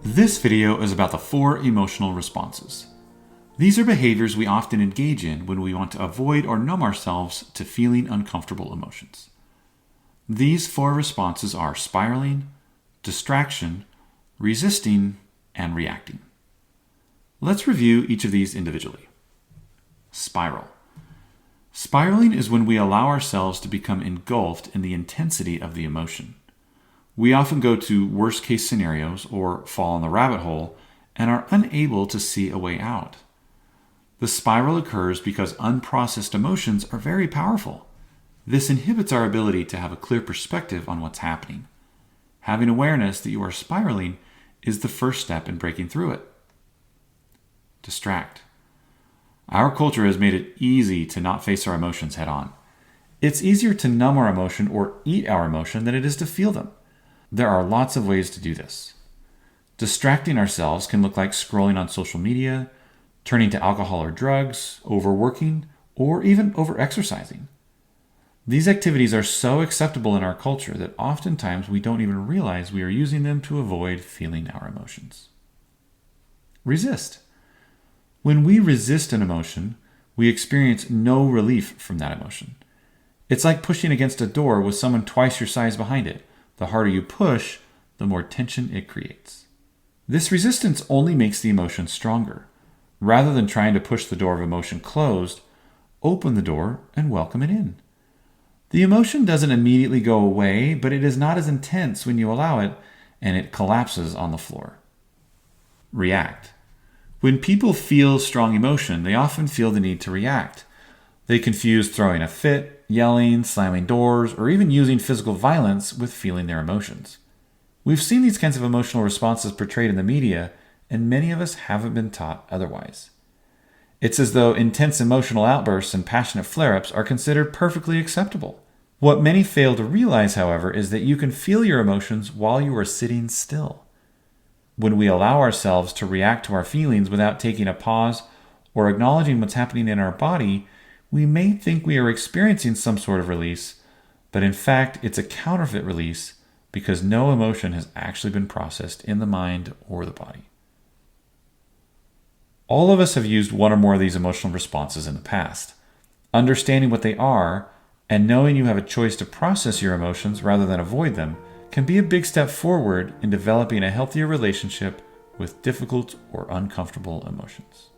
This video is about the 4 emotional responses. These are behaviors we often engage in when we want to avoid or numb ourselves to feeling uncomfortable emotions. These 4 responses are spiraling, distraction, resisting, and reacting. Let's review each of these individually. Spiral. Spiraling is when we allow ourselves to become engulfed in the intensity of the emotion. We often go to worst-case scenarios or fall in the rabbit hole and are unable to see a way out. The spiral occurs because unprocessed emotions are very powerful. This inhibits our ability to have a clear perspective on what's happening. Having awareness that you are spiraling is the first step in breaking through it. Distract. Our culture has made it easy to not face our emotions head on. It's easier to numb our emotion or eat our emotion than it is to feel them. There are lots of ways to do this. Distracting ourselves can look like scrolling on social media, turning to alcohol or drugs, overworking, or even overexercising. These activities are so acceptable in our culture that oftentimes we don't even realize we are using them to avoid feeling our emotions. Resist. When we resist an emotion, we experience no relief from that emotion. It's like pushing against a door with someone twice your size behind it. The harder you push, the more tension it creates. This resistance only makes the emotion stronger. Rather than trying to push the door of emotion closed, open the door and welcome it in. The emotion doesn't immediately go away, but it is not as intense when you allow it, and it collapses on the floor. React. When people feel strong emotion, they often feel the need to react. They confuse throwing a fit, yelling, slamming doors, or even using physical violence with feeling their emotions. We've seen these kinds of emotional responses portrayed in the media, and many of us haven't been taught otherwise. It's as though intense emotional outbursts and passionate flare-ups are considered perfectly acceptable. What many fail to realize, however, is that you can feel your emotions while you are sitting still. When we allow ourselves to react to our feelings without taking a pause or acknowledging what's happening in our body, we may think we are experiencing some sort of release, but in fact, it's a counterfeit release because no emotion has actually been processed in the mind or the body. All of us have used one or more of these emotional responses in the past. Understanding what they are and knowing you have a choice to process your emotions rather than avoid them can be a big step forward in developing a healthier relationship with difficult or uncomfortable emotions.